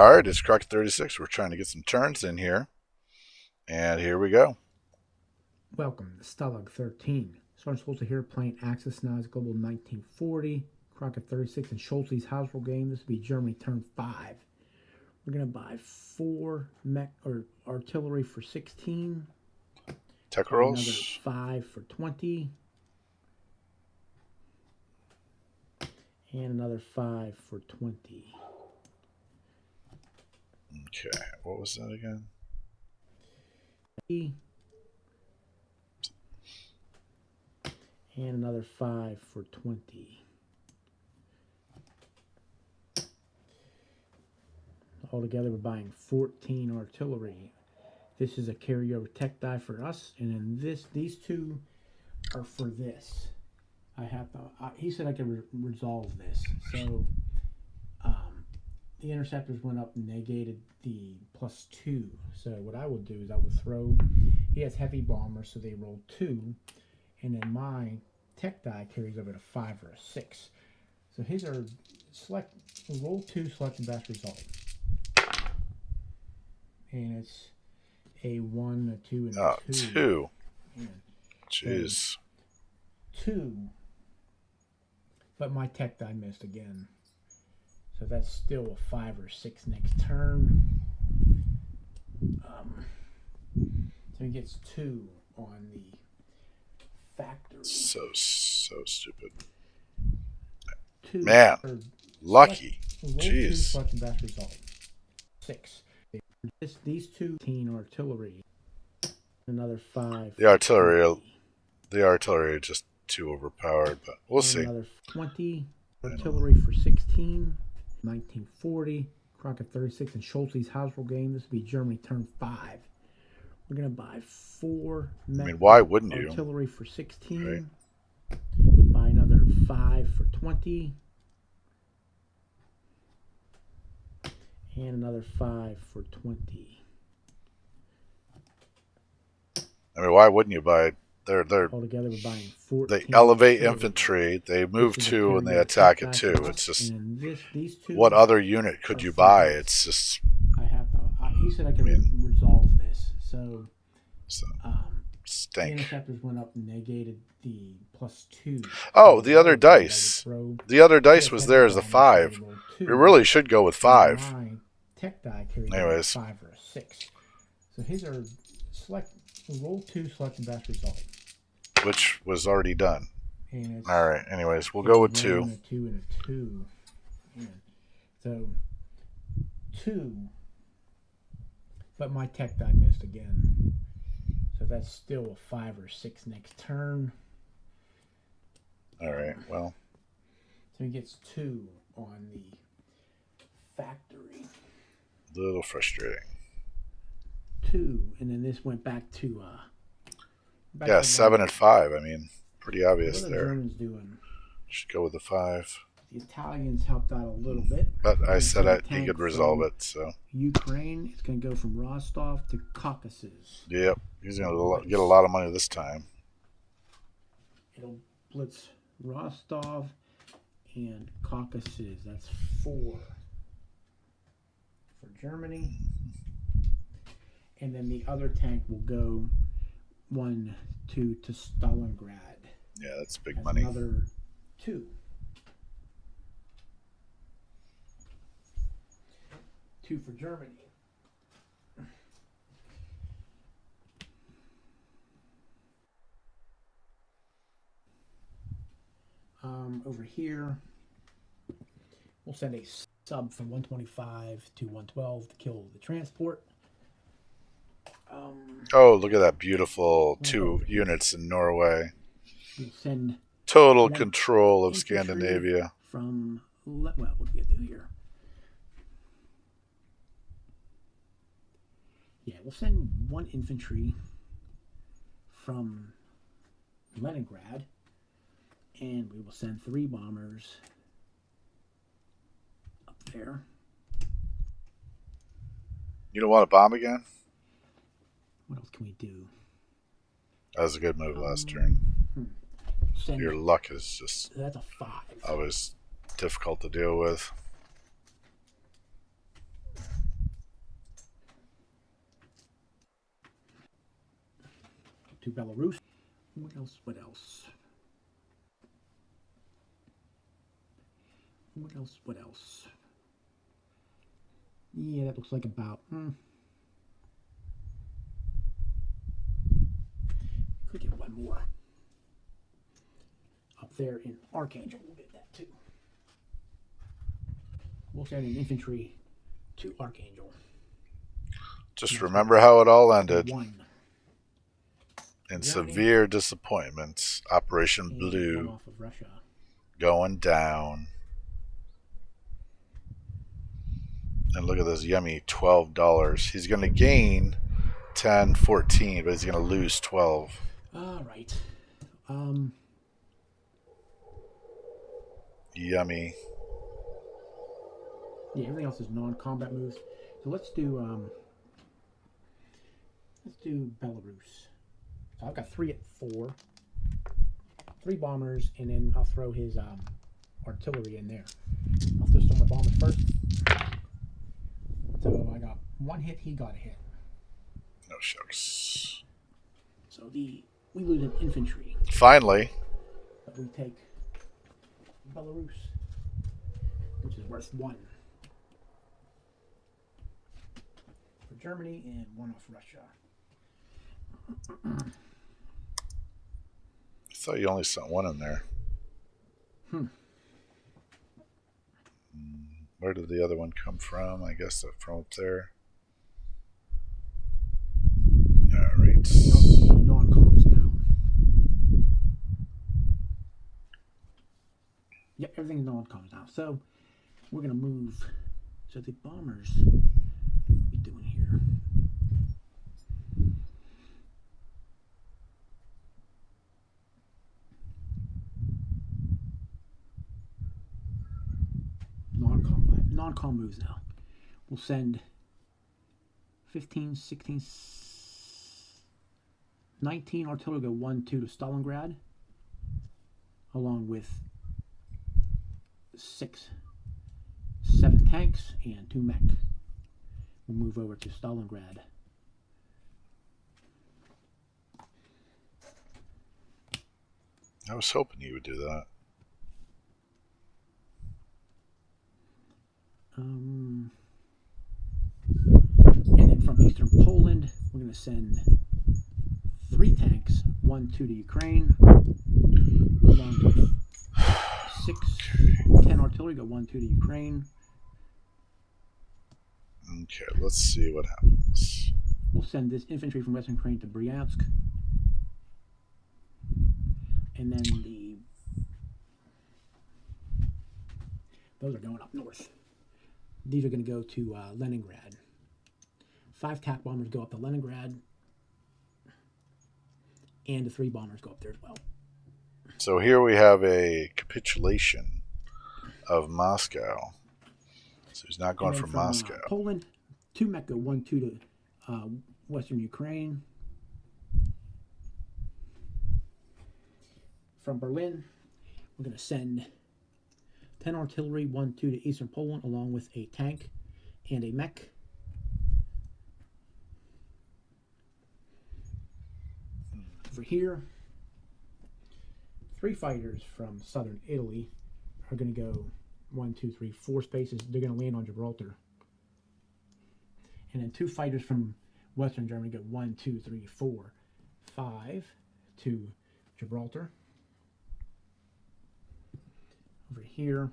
All right, it's Crockett 36. We're trying to get some turns in here. And here we go. Welcome to Stalag 13. Sergeant Schultz here playing Axis Knives Global 1940, Crockett 36, and Schultz's Hasbro game. This will be Germany turn 5. We're going to buy 4 mech or artillery for 16. Tech rolls. Another 5 for 20. And another 5 for 20. Okay, what was that again? And another 5 for 20. Altogether, we're buying 14 artillery. This is a carryover tech die for us, and then these two are for this. I have to. He said I could resolve this, so the interceptors went up and negated the +2. So what I will do is I will throw. He has heavy bombers, so they roll 2, and then my tech die carries over to 5 or a 6. So his are roll 2, select the best result, and it's a 1, a 2, and a 2. 2. Yeah. Jeez. 2. But my tech die missed again. So that's still a 5 or 6 next turn. So he gets 2 on the factory. So stupid. 2. Man, lucky. Roll Jeez. 2, select the best result. 6. These 2 artillery. Another 5. The artillery are just too overpowered, but we'll see. Another 20 artillery for 16. 1940, Crockett 36, and Schultz's Hasbro game. This will be Germany turn 5. We're going to buy 4 why wouldn't you? Artillery for 16. Right. Buy another 5 for 20. And another 5 for 20. Why wouldn't you buy? They're Altogether, we're buying 14. They elevate infantry. They move 2 and they attack at 2. It's just these 2, what other unit could you buy? It's just. I have to. He said I could resolve this. So Stink. the interceptors went up and negated the +2. Oh, the other dice. The other dice was there as a 5. We really should go with 5. My tech die carries Anyways. 5 or a 6. So his are roll 2, select the best result. Which was already done. And All right. Anyways, we'll go with 2. And a 2 and a 2. Yeah. So 2. But my tech die missed again. So that's still a 5 or 6 next turn. All right. Well. So he gets 2 on the factory. A little frustrating. 2, and then this went back to Yeah, 7 and 5. Pretty obvious what are the there. Germans doing? Should go with the 5. The Italians helped out a little bit. But I said he tank could resolve from it, so. Ukraine, it's going to go from Rostov to Caucasus. Yep. He's going to get a lot of money this time. It'll blitz Rostov and Caucasus. That's 4 for Germany. And then the other tank will go 1, 2 to Stalingrad. Yeah, that's big money. Another 2. 2 for Germany. Over here, we'll send a sub from 125 to 112 to kill the transport. Oh, look at that beautiful 2 units in Norway. We'll send Total control of infantry Scandinavia. From, well, what do we do here? Yeah, we'll send 1 infantry from Leningrad, and we will send 3 bombers up there. You don't want to bomb again? What else can we do? That was a good move last turn. Send Your luck is just that's a 5. always difficult to deal with. to Belarus. What else? What else? What else? What else? Yeah, that looks like about... Could get one more. Up there in Archangel, we'll get that too. We'll send an infantry to Archangel. Just remember how it all ended. One. In severe disappointments. Operation And Blue. one off of Russia. Going down. And look at this yummy $12. He's going to gain 10, 14, but he's going to lose 12. All right. Yummy. Yeah, everything else is non-combat moves. So let's do Belarus. So I've got 3 at 4. 3 bombers, and then I'll throw his artillery in there. I'll throw some of my bombers first. So I got 1 hit, he got a hit. No shucks. So we lose an infantry. Finally. But we take Belarus, which is worth 1 for Germany and 1 off Russia. I thought you only sent 1 in there. Where did the other one come from? I guess from up there. Alright. Non-comms now. Yep, everything's non-comms now. So we're gonna move. So the bombers, what are we doing here? Non-comm moves now. We'll send 15, 16, 19 artillery go 1, 2 to Stalingrad, along with 6, 7 tanks and 2 mech. We'll move over to Stalingrad. I was hoping you would do that. And then from Eastern Poland, we're going to send 3 tanks, 1, 2 to Ukraine, along with 6, 10 artillery, go 1, 2 to Ukraine. Okay, let's see what happens. We'll send this infantry from Western Ukraine to Bryansk. And then those are going up north. These are going to go to Leningrad. 5 TAC bombers go up to Leningrad. And the 3 bombers go up there as well. So here we have a capitulation of Moscow. So he's not going from Moscow. Poland, 2 mech go 1, 2 to Western Ukraine. From Berlin, we're going to send 10 artillery, 1, 2 to Eastern Poland, along with a tank and a mech. Over here, 3 fighters from southern Italy are going to go 1, 2, 3, 4 spaces. They're going to land on Gibraltar. And then 2 fighters from western Germany go 1, 2, 3, 4, 5 to Gibraltar. Over here,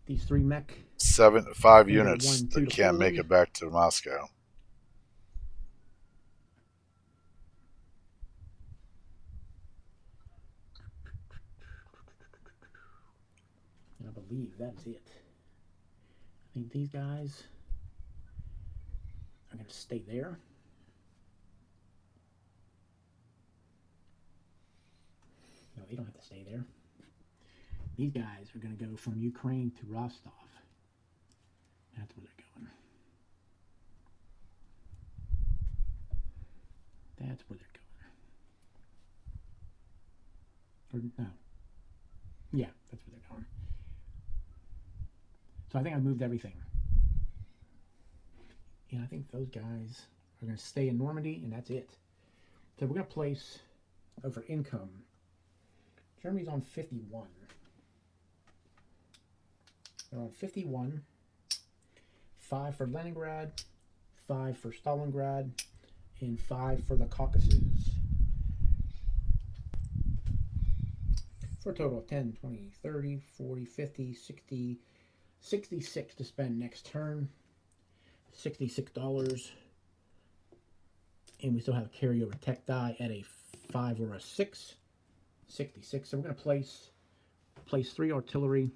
these 3 mech. 5 units 1, 2 that can't make it back to Moscow. And I believe that's it. I think these guys are going to stay there. No, they don't have to stay there. These guys are going to go from Ukraine to Rostov. That's where they're going. That's where they're going. Or no. Yeah, that's where they're going. So I think I've moved everything. And I think those guys are going to stay in Normandy, and that's it. So we're going to place over income. Germany's on 51. They're on 51. 5 for Leningrad, 5 for Stalingrad, and 5 for the Caucasus. For a total of 10, 20, 30, 40, 50, 60, 66 to spend next turn. $66. And we still have a carryover tech die at a 5 or a 6. 66. So we're going to place 3 artillery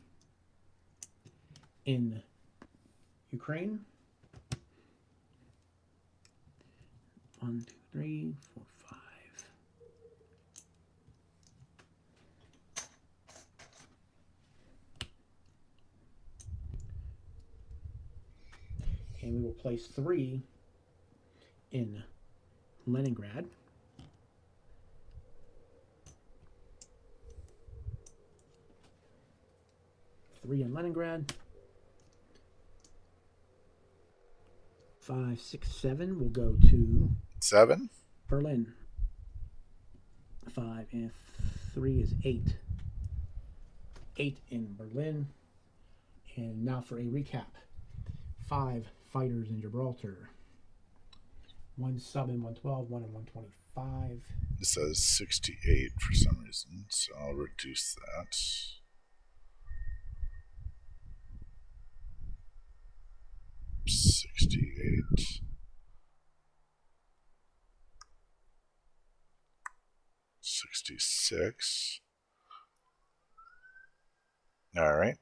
in Ukraine. 1, 2, 3, 4, 5. And we will place 3 in Leningrad. Three in Leningrad. 5, 6, 7 will go to 7. Berlin. 5 and 3 is 8. 8 in Berlin. And now for a recap. 5 fighters in Gibraltar. 1 sub in 112, 1 in 125. It says 68 for some reason, so I'll reduce that. 68. 66. All right.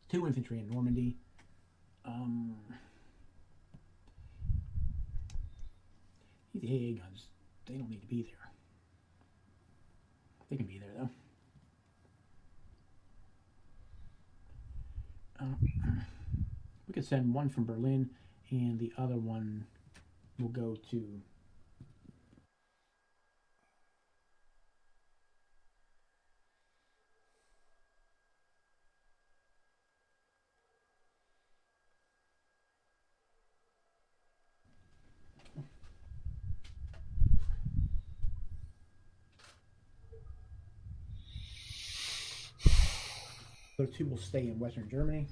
2 infantry in Normandy. These AA guns, they don't need to be there. They can be there though. We could send 1 from Berlin, and the other one will go to the 2 will stay in Western Germany.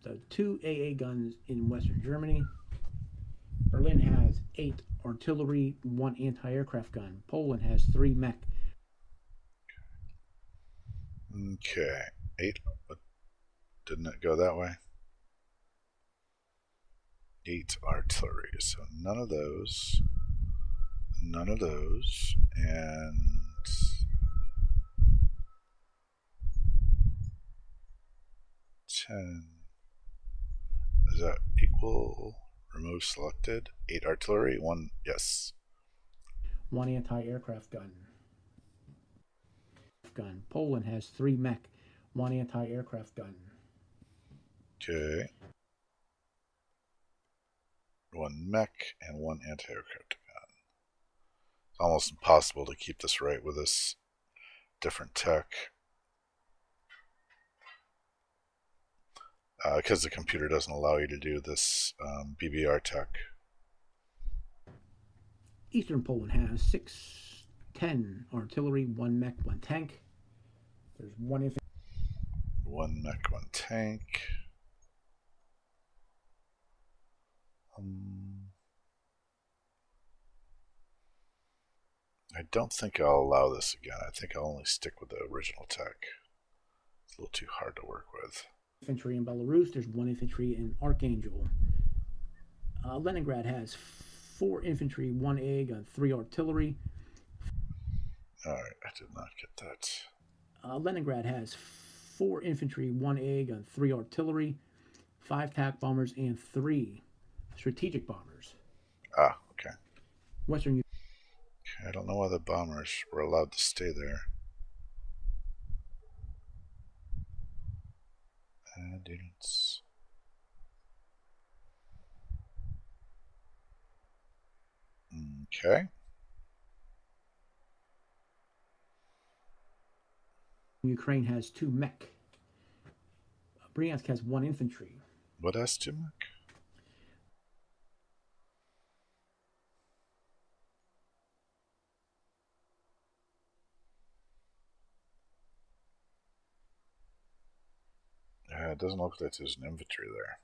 So 2 AA guns in Western Germany. Berlin has 8 artillery, 1 anti-aircraft gun. Poland has 3 mech. Okay. 8. But didn't it go that way? 8 artillery. So none of those. None of those. And 10. Is that equal? Remove selected. 8 artillery. 1. Yes. 1 anti-aircraft gun. Poland has 3 mech. 1 anti-aircraft gun. Okay. 1 mech and 1 anti-aircraft gun. It's almost impossible to keep this right with this different tech. Because the computer doesn't allow you to do this BBR tech. Eastern Poland has 6, 10 artillery, 1 mech, 1 tank. There's 1 infantry. 1 mech, 1 tank. I don't think I'll allow this again. I think I'll only stick with the original tech. It's a little too hard to work with. Infantry in Belarus. There's 1 infantry in Archangel. Leningrad has 4 infantry, 1 AA gun, 3 artillery. Alright, I did not get that. Leningrad has 4 infantry, 1 AA gun, 3 artillery, 5 TAC bombers, and 3 strategic bombers. Ah, okay. Western. Okay, I don't know why the bombers were allowed to stay there. And units. Okay. Ukraine has 2 mech. Bryansk has 1 infantry. What S2 Mac? It doesn't look like there's an inventory there.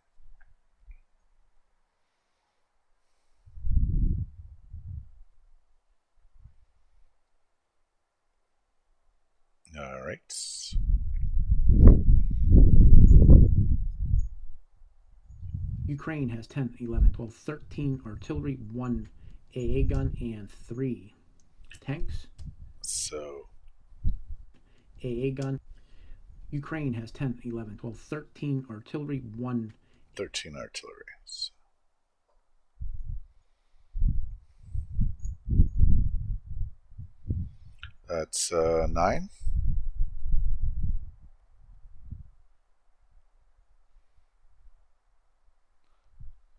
All right. Ukraine has 10, 11, 12, 13 artillery, 1 AA gun, and 3 tanks. So AA gun. Ukraine has 10, 11, 12, 13 artillery, 1. 13 artillery. So that's 9.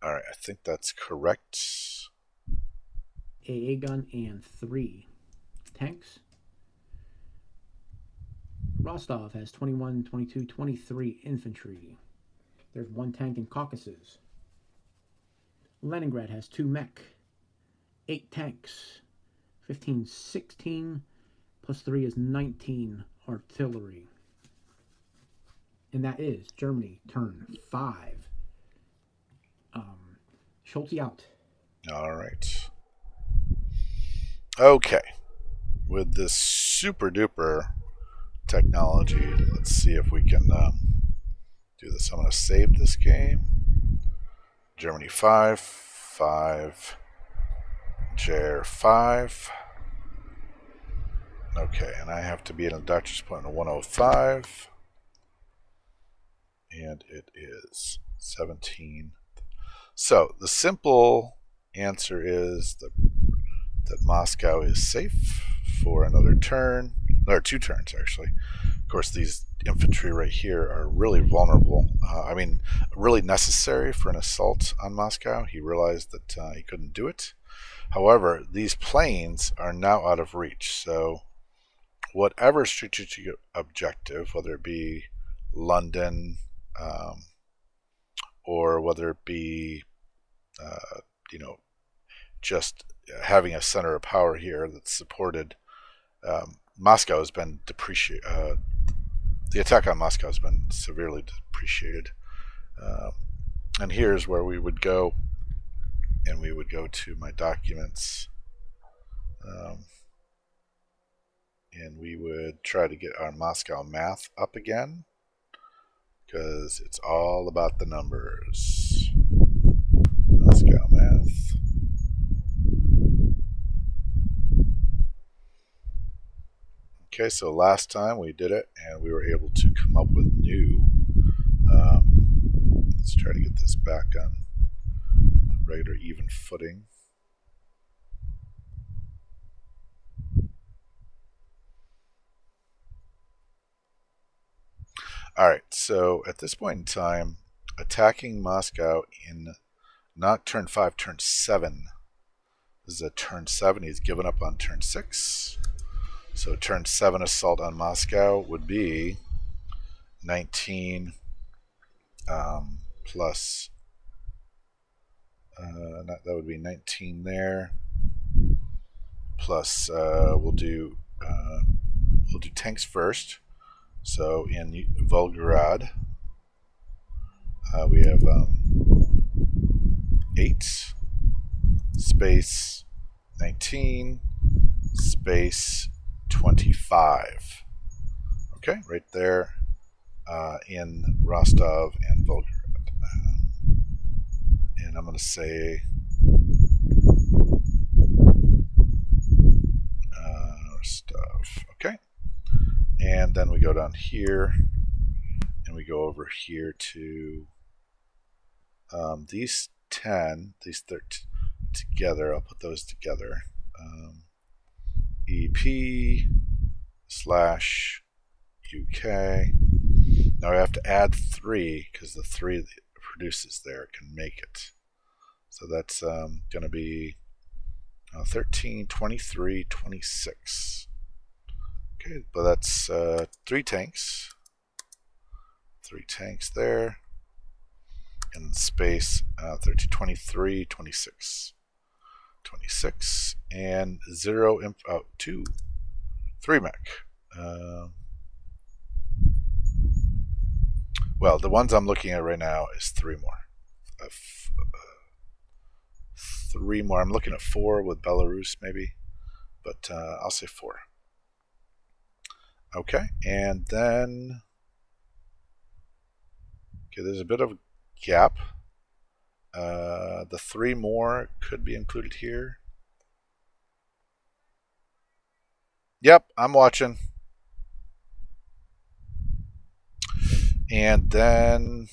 All right, I think that's correct. AA gun and 3 tanks. Rostov has 21, 22, 23 infantry. There's 1 tank in Caucasus. Leningrad has 2 mech, 8 tanks, 15, 16, plus 3 is 19 artillery. And that is Germany, turn 5. Schulte out. All right. Okay. With this super duper technology, let's see if we can do this. I'm going to save this game. Germany 5, 5, Ger 5. Okay, and I have to be in a doctor's appointment 105. And it is 17. So the simple answer is that Moscow is safe for another turn, or 2 turns actually. Of course, these infantry right here are really vulnerable. Really necessary for an assault on Moscow. He realized that he couldn't do it. However, these planes are now out of reach. So whatever strategic objective, whether it be London, or whether it be, just having a center of power here that's supported, Moscow has been depreciated. The attack on Moscow has been severely depreciated. And here's where we would go, and we would go to my documents, and we would try to get our Moscow math up again, because it's all about the numbers. Moscow math. Okay, so last time we did it, and we were able to come up with new. Let's try to get this back on a regular even footing. All right, so at this point in time, attacking Moscow in not turn 5, turn 7. This is a turn 7. He's given up on turn 6. So turn 7 assault on Moscow would be 19 plus, that would be 19 there. Plus, we'll do tanks first. So in Volgograd, we have 8 space 19 space 25. Okay, right there in Rostov and Volgograd. And I'm going to say Rostov. Okay. And then we go down here, and we go over here to these 10, these 13 together. I'll put those together. EP / UK. Now I have to add 3 because the 3 that it produces there can make it. So that's going to be 13, 23, 26. Okay, but that's 3 tanks. 3 tanks there. in space 13, 23, 26. 26 and 0 imp out 2 3 mech. Well, the ones I'm looking at right now is 3 more. 3 more. I'm looking at 4 with Belarus maybe, but I'll say 4. Okay, and then there's a bit of a gap. The 3 more could be included here. Yep, I'm watching. And then,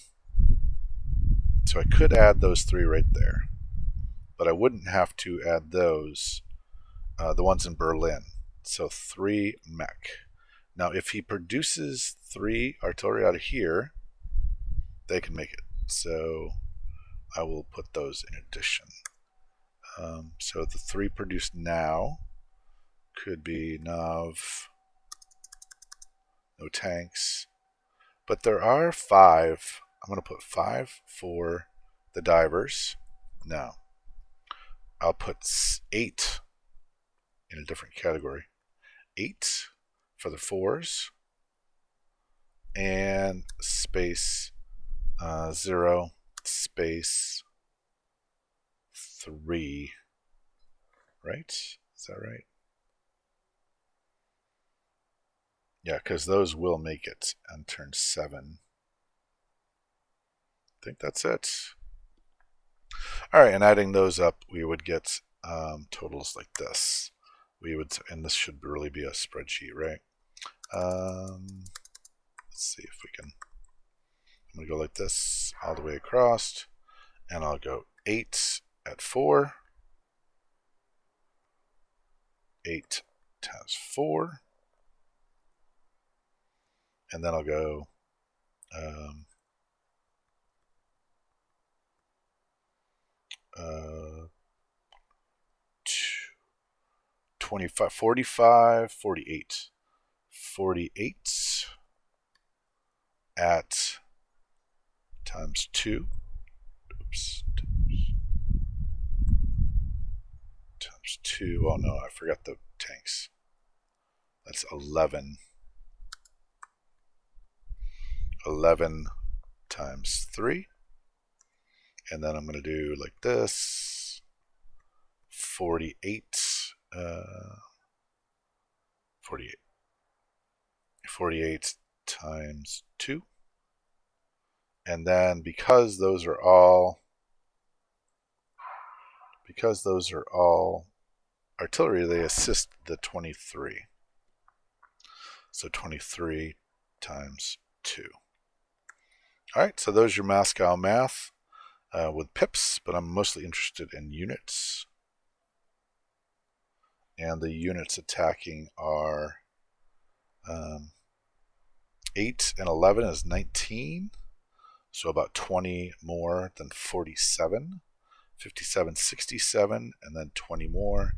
so I could add those 3 right there, but I wouldn't have to add those, the ones in Berlin. So 3 mech. Now, if he produces 3 artillery out of here, they can make it. So I will put those in addition. So the 3 produced now could be Nav, no tanks. But there are 5. I'm going to put 5 for the divers. Now, I'll put 8 in a different category. 8 for the 4s. And space 0, space 3. Right? Is that right? Yeah, because those will make it on turn 7. I think that's it. All right, and adding those up, we would get totals like this. We would, and this should really be a spreadsheet, right? Let's see if we can. I'm going to go like this all the way across, and I'll go 8 at 4. 8 times 4. And then I'll go 25, 45, 48. 48 at times 2. Oops. Times 2. Oh no, I forgot the tanks. That's 11. 11 times 3. And then I'm going to do like this. 48. 48. 48 times 2. And then because those are all artillery, they assist the 23. So 23 times 2. All right, so those are your Moscow math with pips, but I'm mostly interested in units. And the units attacking are 8 and 11 is 19, so about 20 more than 47. 57, 67, and then 20 more,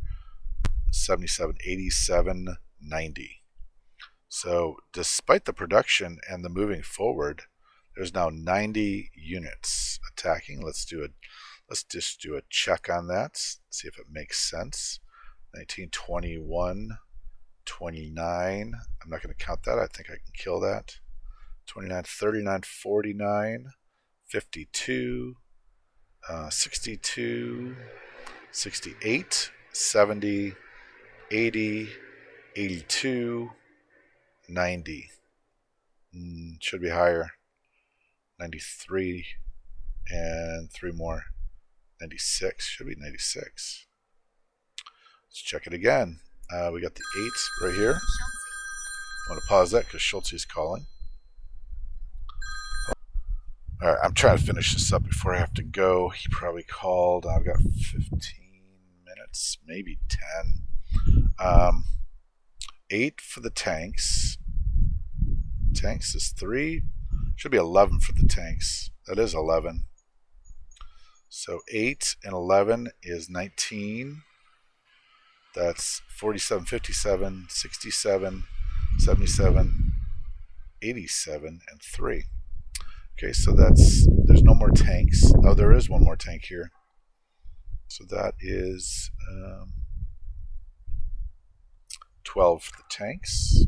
77, 87, 90. So despite the production and the moving forward, there's now 90 units attacking. Let's just do a check on that, see if it makes sense. 19, 21, 29. I'm not going to count that. I think I can kill that. 29, 39, 49, 52, 62, 68, 70, 80, 82, 90. Should be higher. 93 and 3 more. 96. Should be 96. Let's check it again. We got the 8 right here. I want to pause that because Schultz is calling. All right, I'm trying to finish this up before I have to go. He probably called. I've got 15 minutes, maybe 10. 8 for the tanks. Tanks is 3. Should be 11 for the tanks. That is 11. So 8 and 11 is 19. That's 47, 57, 67, 77, 87, and 3. Okay, so there's no more tanks. Oh, there is one more tank here. So that is 12 for the tanks.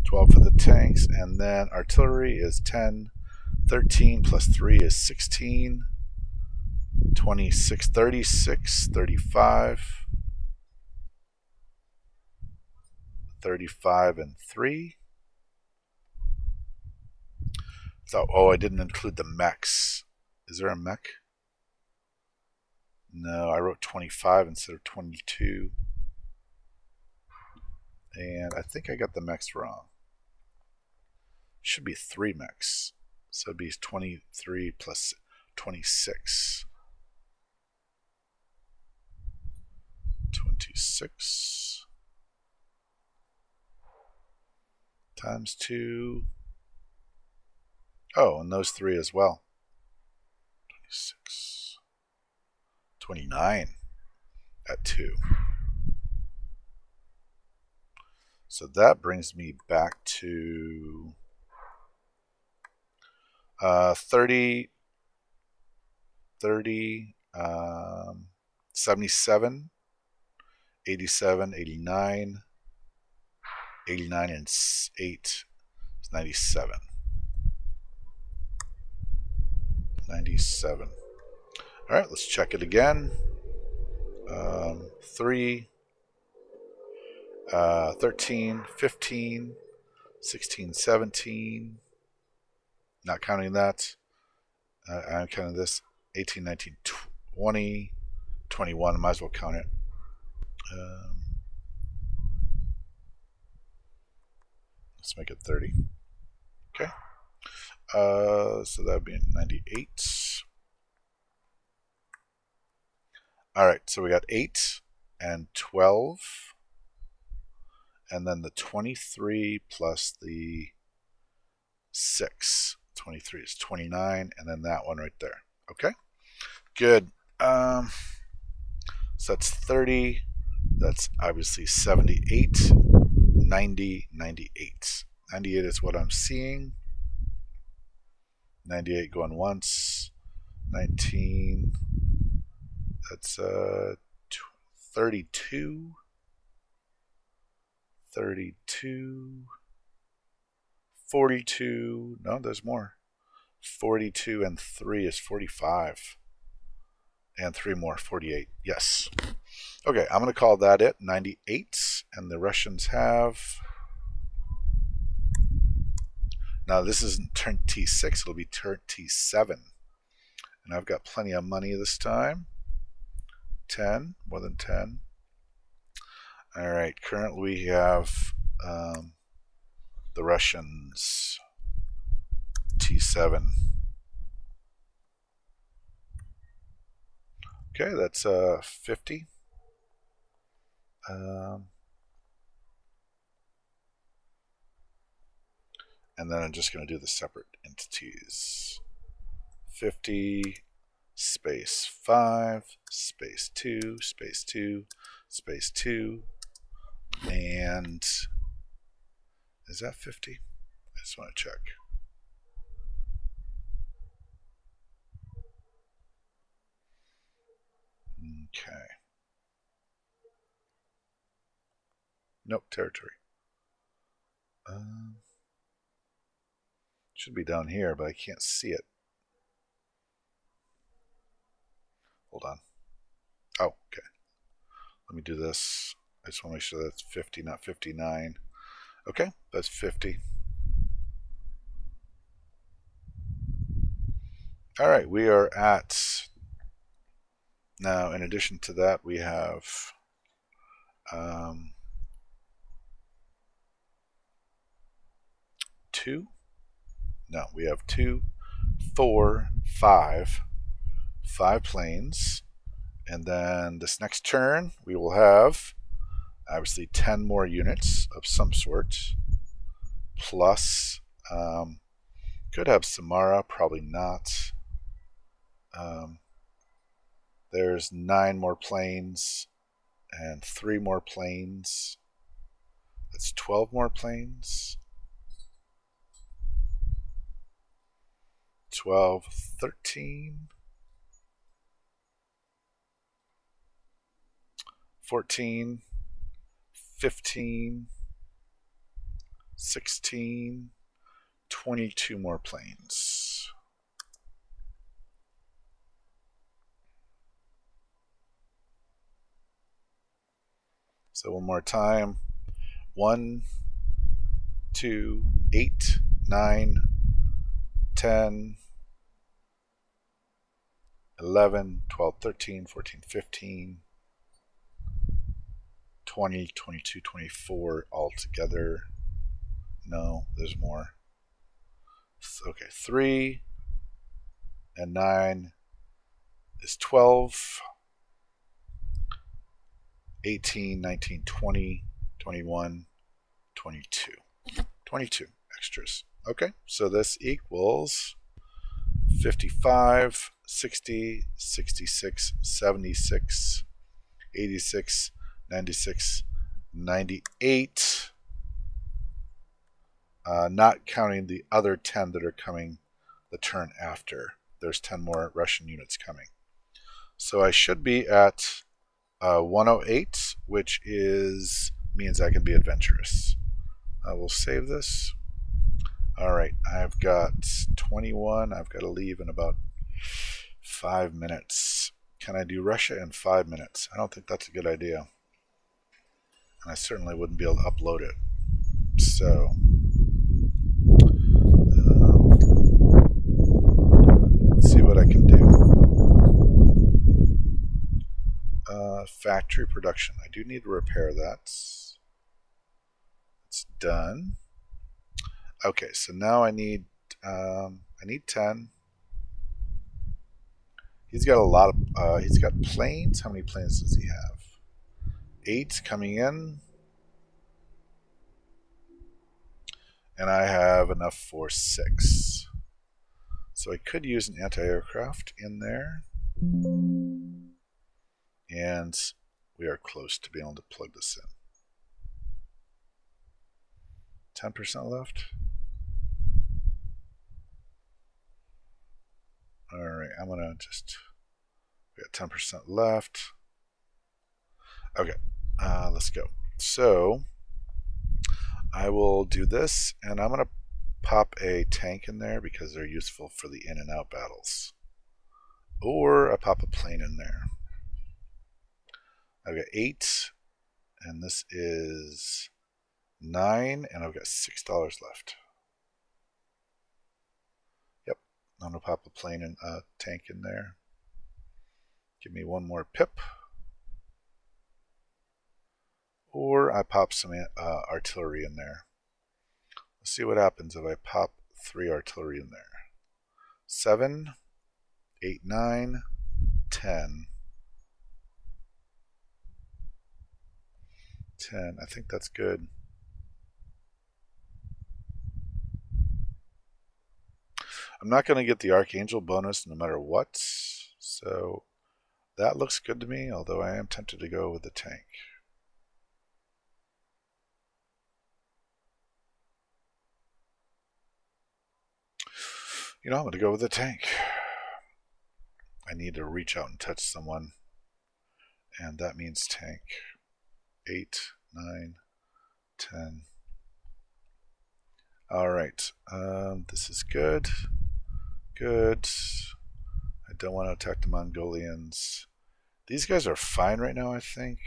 12 for the tanks, and then artillery is 10. 13 plus 3 is 16. 26, 36, 35. 35 and 3. So, oh, I didn't include the mechs. Is there a mech? No, I wrote 25 instead of 22. And I think I got the mechs wrong. Should be 3 mechs. So it'd be 23 plus 26. 26 times 2. Oh, and those 3 as well. 26. 29 at 2. So that brings me back to 30, 77, 87, 89, 89 and 8 is 97. 97. All right, let's check it again. 3, 13, 15, 16, 17. Not counting that. I'm counting this. 18, 19, 20, 21. Might as well count it. Let's make it 30. Okay. So that would be 98. All right, so we got 8 and 12. And then the 23 plus the 6. 23 is 29, and then that one right there. Okay, good. So that's 30. That's obviously 78, 90, 98. 98 is what I'm seeing. 98 going once. 19. That's 32. 32. 42. No, there's more. 42 and 3 is 45. And 3 more, 48. Yes. Okay, I'm going to call that it. 98. And the Russians have... Now, this isn't turn T6. It'll be turn T7. And I've got plenty of money this time. 10. More than 10. All right, currently we have the Russians T7. Okay, that's 50. And then I'm just going to do the separate entities. 50 space 5 space 2 space 2 space 2. And is that 50? I just want to check. Okay. Nope, territory. Should be down here, but I can't see it. Hold on. Oh, okay. Let me do this. I just want to make sure that's 50, not 59. Okay, that's 50. All right, we are at... Now, in addition to that, we have... 2. No, we have 2, 4, 5. 5 planes. And then this next turn, we will have obviously 10 more units of some sort. Plus, could have Samara, probably not. There's 9 more planes and 3 more planes. That's 12 more planes. 12, 13, 14, 15, 16, 22 more planes. So one more time. 1, 2, 8, 9, 10, 11, 12, 13, 14, 15, 20, 22, 24 all together. No, there's more. Okay, 3 and 9 is 12, 18, 19, 20, 21, 22. 22 extras. Okay, so this equals 55, 60, 66, 76, 86, 96, 98. Not counting the other 10 that are coming the turn after. There's 10 more Russian units coming. So I should be at 108, which means I can be adventurous. I will save this. All right, I've got 21. I've got to leave in about 5 minutes. Can I do Russia in 5 minutes? I don't think that's a good idea. And I certainly wouldn't be able to upload it. So, let's see what I can do. Factory production. I do need to repair that. It's done. Okay, so now I need 10. He's got a lot of he's got planes. How many planes does he have? 8 coming in. And I have enough for 6. So I could use an anti-aircraft in there. And we are close to being able to plug this in. 10% left. Alright, I'm going to just... We got 10% left. Okay, let's go. So, I will do this, and I'm going to pop a tank in there because they're useful for the in and out battles. Or I pop a plane in there. I've got 8, and this is 9, and I've got $6 left. Yep, I'm going to pop a plane and a tank in there. Give me one more pip. Or I pop some artillery in there. Let's see what happens if I pop 3 artillery in there. 7, 8, 9, 10. 10. I think that's good. I'm not going to get the Archangel bonus no matter what, so that looks good to me, although I am tempted to go with the tank. You know, I'm going to go with the tank. I need to reach out and touch someone, and that means tank. 8, 9, 10. All right, this is good. Good. I don't want to attack the Mongolians. These guys are fine right now, I think.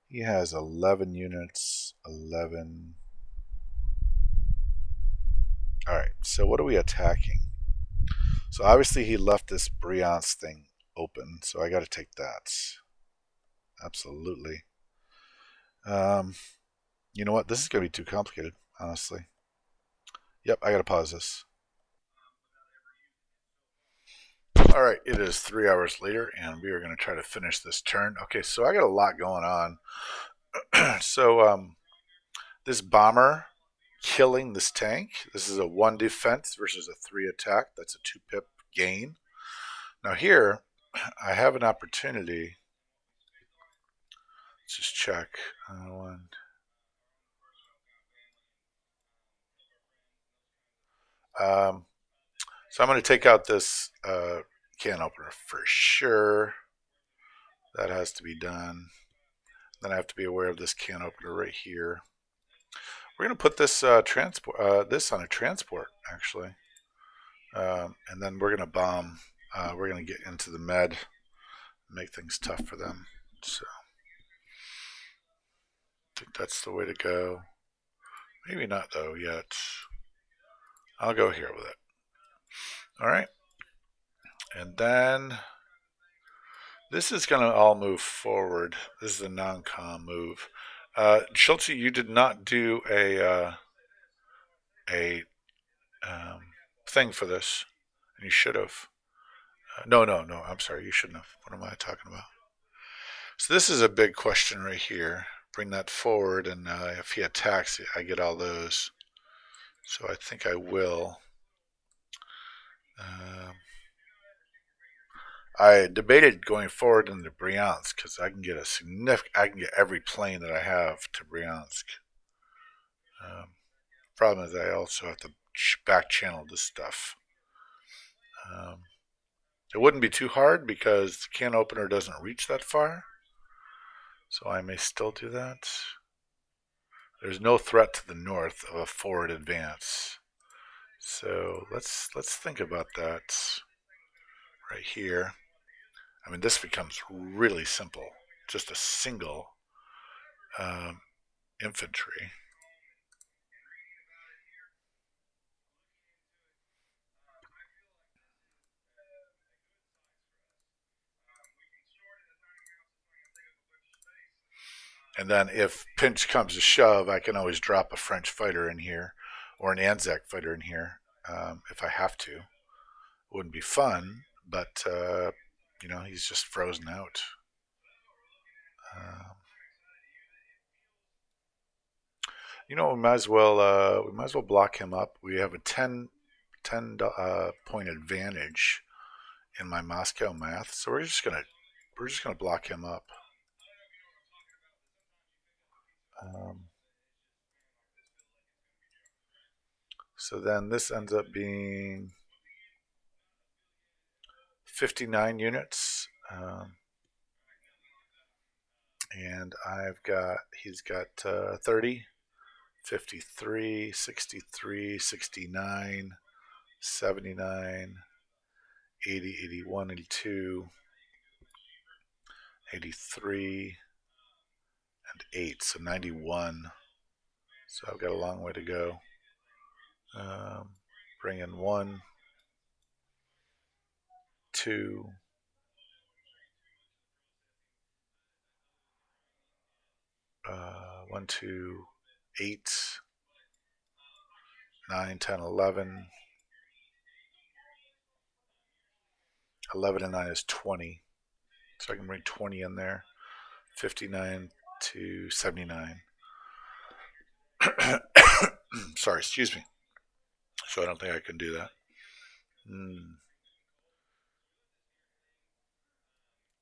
He has 11 units. 11. Alright, so what are we attacking? So obviously he left this Bryansk thing open, so I got to take that. Absolutely. You know what? This is going to be too complicated, honestly. Yep, I got to pause this. Alright, it is 3 hours later, and we are going to try to finish this turn. Okay, so I got a lot going on. So, this bomber killing this tank. This is a 1 defense versus a 3 attack. That's a 2 pip gain. Now here, I have an opportunity Let's just check. One. So I'm going to take out this can opener for sure. That has to be done. Then I have to be aware of this can opener right here. We're going to put this this on a transport actually, and then we're going to bomb. We're going to get into the med, make things tough for them. So I think that's the way to go. Maybe not though yet. I'll go here with it. All right, and then this is going to all move forward. This is a non-com move. Schultze, you did not do a thing for this, and you should have. No. I'm sorry, you shouldn't have. What am I talking about? So this is a big question right here. Bring that forward, and if he attacks, I get all those. So I think I will. I debated going forward into Bryansk because I can get I can get every plane that I have to Bryansk. Problem is, I also have to back channel this stuff. It wouldn't be too hard because the can opener doesn't reach that far, so I may still do that. There's no threat to the north of a forward advance, so let's think about that right here. I mean, this becomes really simple. Just a single infantry. And then if pinch comes to shove, I can always drop a French fighter in here or an Anzac fighter in here if I have to. It wouldn't be fun, but he's just frozen out. We might as well block him up. We have a 10 point advantage in my Moscow math, so we're just gonna block him up. So then this ends up being 59 units, and he's got 30, 53, 63, 69, 79, 80, 81, 82, 83, and 8, so 91. So I've got a long way to go. Bring in 1, 2, 1, 2, 8, 9, 10, 11. 11 and 9 is 20. So I can bring 20 in there. 59 to 79. Sorry, excuse me. So I don't think I can do that.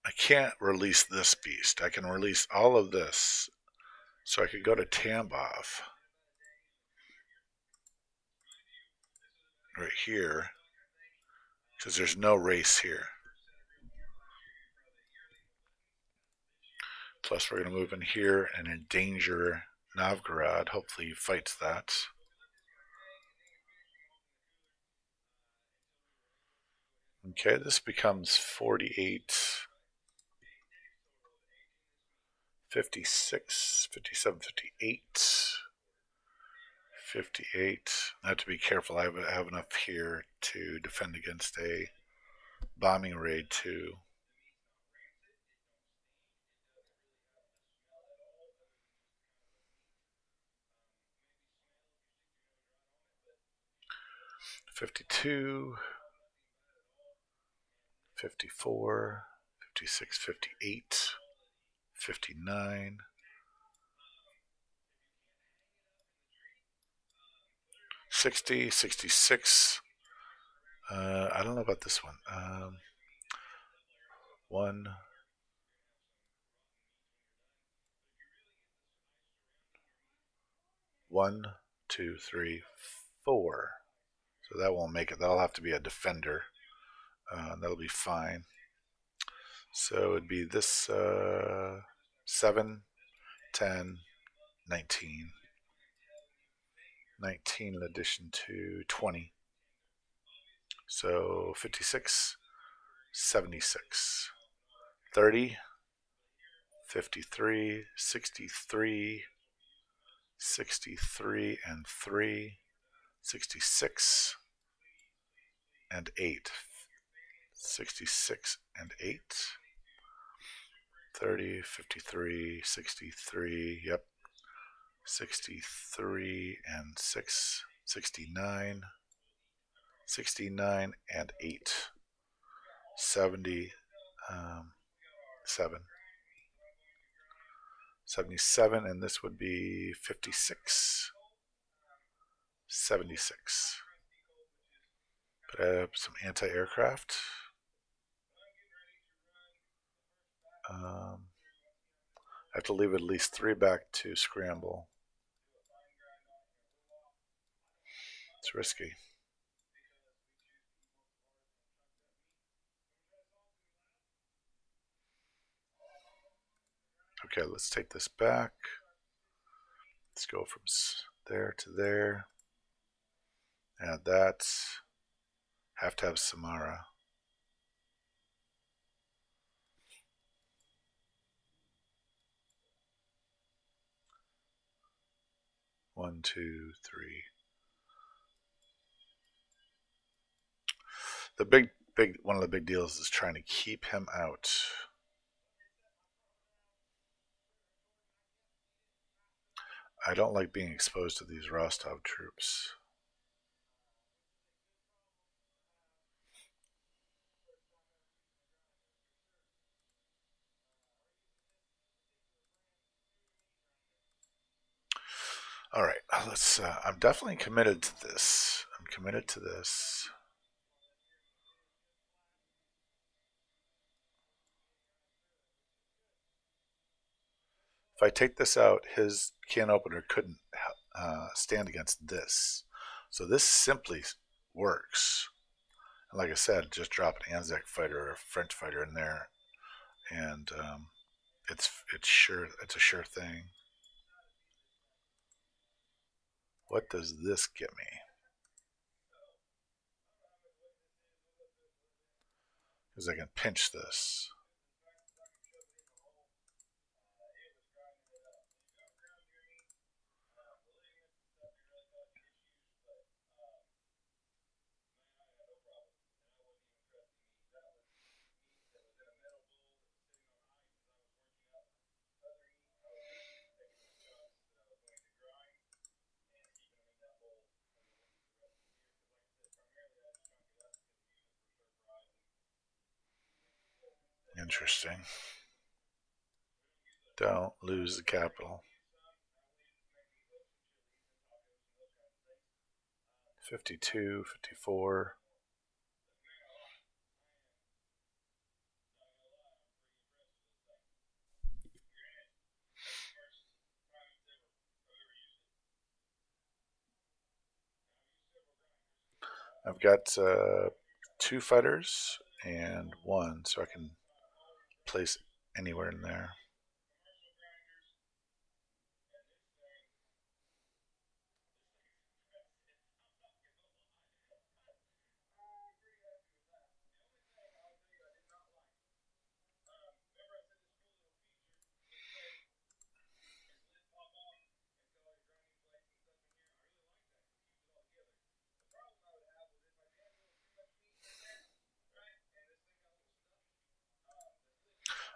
I can't release this beast. I can release all of this. So I could go to Tambov. Right here. Because there's no race here. Plus we're going to move in here and endanger Novgorod. Hopefully he fights that. Okay, this becomes 48, 56, 57, 58, 58. I have to be careful. I have enough here to defend against a bombing raid too. $52, 54, 56, 58, 59, 60, 66. I don't know about this one. 1, 1, 2, 3, 4. So that won't make it. That'll have to be a defender. That'll be fine. So it'd be this 7, 10, 19. 19 in addition to 20. So 56, 76. 30, 53, 63, 63 and 3, 66 and 8. 66 and 8. 30, 53, 63, yep. 63 and 6, 69, 69 and 8, 70, 7, 77, and this would be 56, 76. Put up some anti-aircraft. I have to leave at least 3 back to scramble. It's risky. Okay, let's take this back. Let's go from there to there. Add that. Have to have Samara. One, two, three. The big one of the big deals is trying to keep him out. I don't like being exposed to these Rostov troops. All right, let's. I'm definitely committed to this. I'm committed to this. If I take this out, his can opener couldn't stand against this. So this simply works. And like I said, just drop an Anzac fighter or a French fighter in there, and it's a sure thing. What does this get me? Because I can pinch this. Interesting. Don't lose the capital. 52, 54. I've got 2 fighters and 1, so I can place anywhere in there.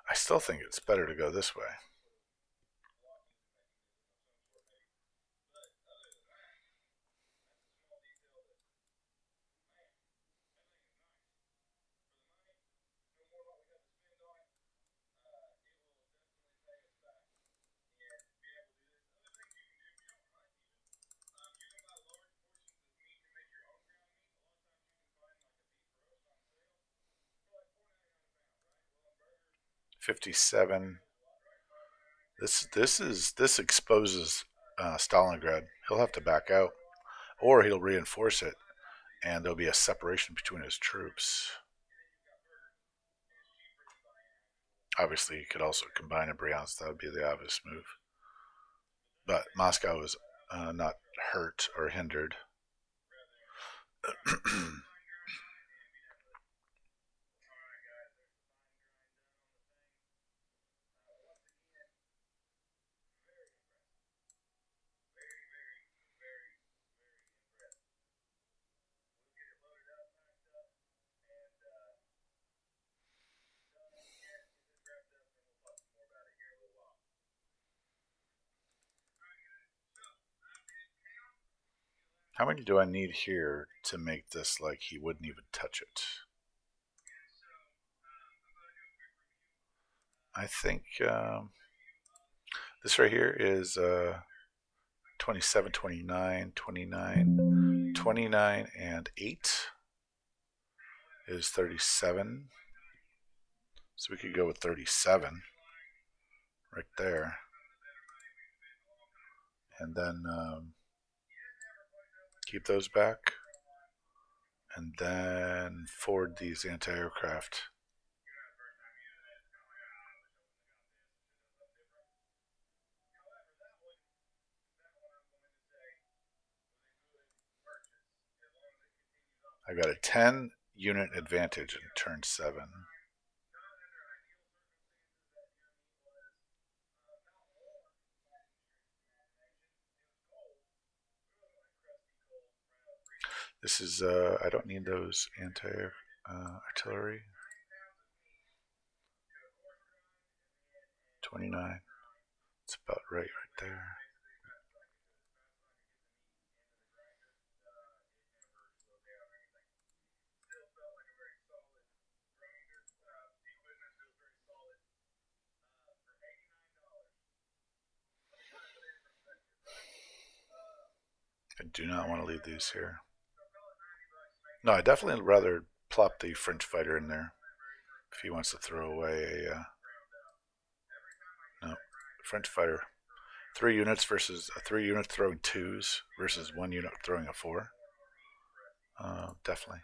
I still think it's better to go this way. $57. This exposes Stalingrad. He'll have to back out, or he'll reinforce it, and there'll be a separation between his troops. Obviously, he could also combine in Bryansk. That would be the obvious move. But Moscow is not hurt or hindered. How many do I need here to make this like he wouldn't even touch it? I think this right here is 27, 29, 29, 29, and 8 is 37. So we could go with 37 right there. And then keep those back. And then forward these anti-aircraft. I got a 10 unit advantage in turn 7. This is, I don't need those anti-artillery. 29. It's about right there. I do not want to leave these here. No, I definitely rather plop the French fighter in there if he wants to throw away a. No, French fighter. 3 units versus 3 units throwing 2s versus 1 unit throwing a 4. Definitely.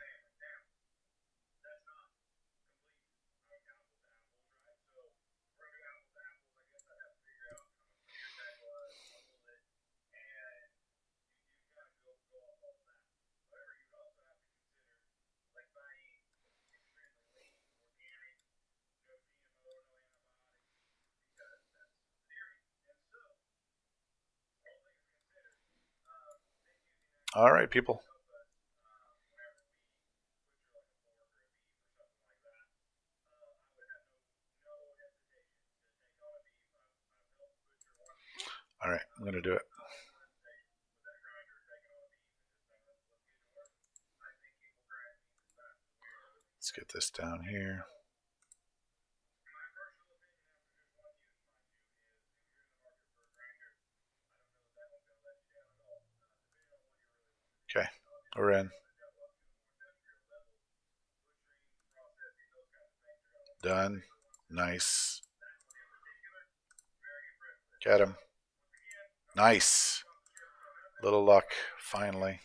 All right, people. All right, I'm going to do it. Let's get this down here. Okay, we're in. Done. Nice. Get him. Nice. Little luck, finally.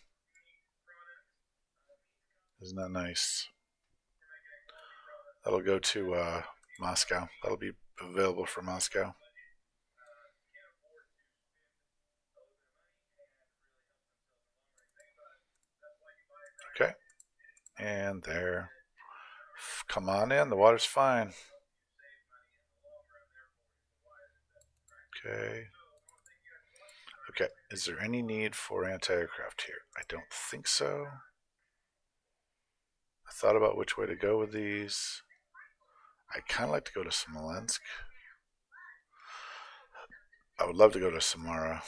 Isn't that nice? That'll go to Moscow. That'll be available for Moscow. Okay. And there. Come on in. The water's fine. Okay. Okay. Is there any need for anti-aircraft here? I don't think so. I thought about which way to go with these. I kind of like to go to Smolensk. I would love to go to Samara.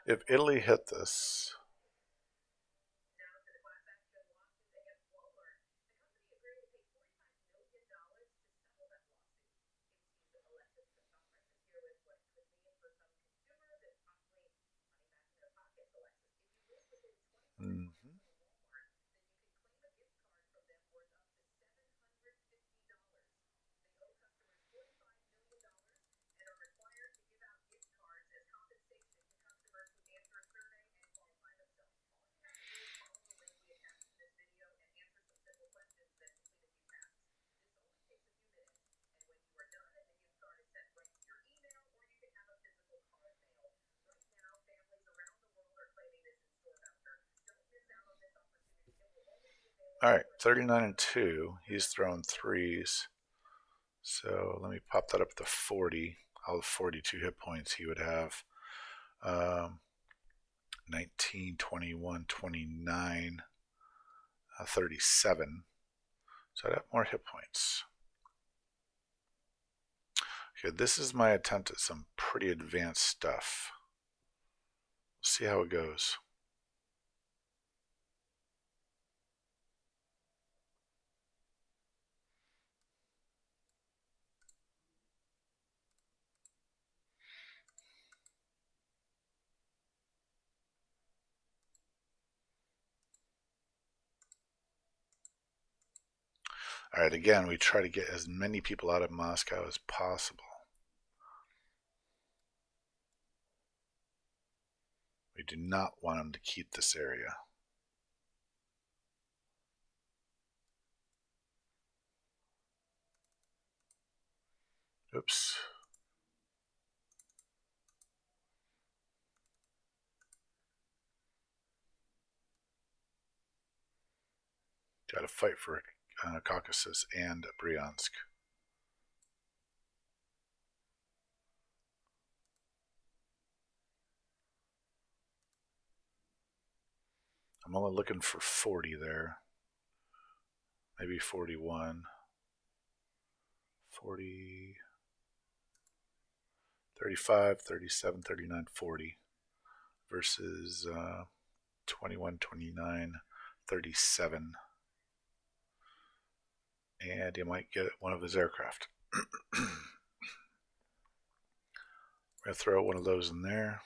If Italy hit this, Mhm. All right, 39 and 2. He's throwing threes. So let me pop that up to 40. I'll have 42 hit points. He would have 19, 21, 29, 37. So I'd have more hit points. Okay, this is my attempt at some pretty advanced stuff. Let's see how it goes. All right, again, we try to get as many people out of Moscow as possible. We do not want them to keep this area. Oops. Got to fight for Caucasus and Bryansk. I'm only looking for 40 there. Maybe 41. 40, 35, 37, 39, 40 versus 21, 29, 37. And he might get one of his aircraft. We're going to throw one of those in there.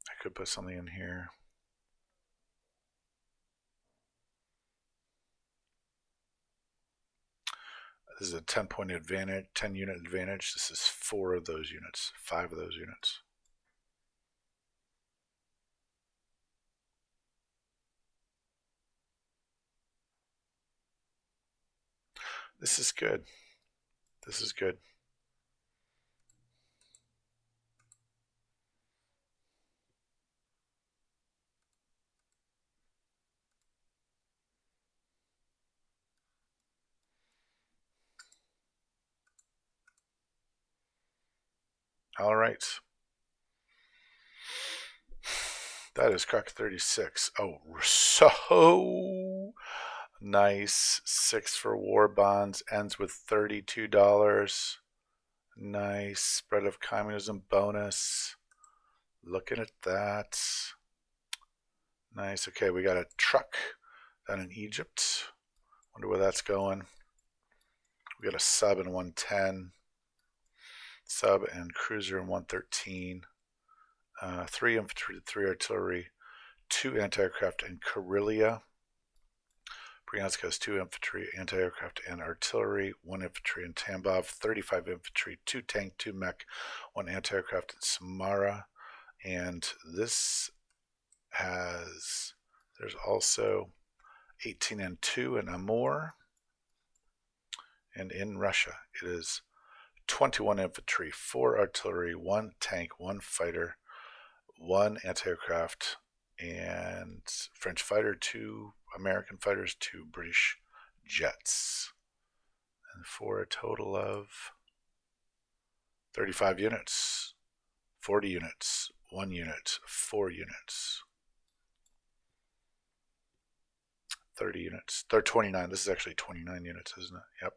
I could put something in here. This is a 10-point advantage, 10-unit advantage. This is 4 of those units, 5 of those units. This is good. This is good. All right. That is Croc 36. Oh, so nice. 6 for war bonds. Ends with $32. Nice. Spread of communism bonus. Looking at that. Nice. Okay, we got a truck down in Egypt. Wonder where that's going. We got a sub in 110. Sub and cruiser in 113. 3 infantry, 3 artillery, 2 anti-aircraft in Karelia. Bryansk has 2 infantry, anti-aircraft, and artillery, 1 infantry in Tambov, 35 infantry, 2 tank, 2 mech, 1 anti-aircraft in Samara. And this has, there's also 18 and 2 in Amur. And in Russia, it is 21 infantry, 4 artillery, 1 tank, 1 fighter, 1 anti-aircraft, and French fighter, 2 American fighters, 2 British jets. And for a total of 35 units, 40 units, 1 unit, 4 units, 30 units. They're 29. This is actually 29 units, isn't it? Yep.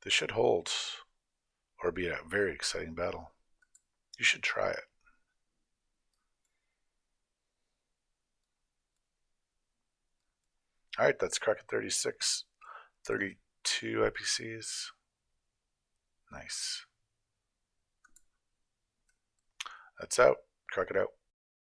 This should hold or be a very exciting battle. You should try it. All right, that's Crockett 36. 32 IPCs. Nice. That's out. Crack it out.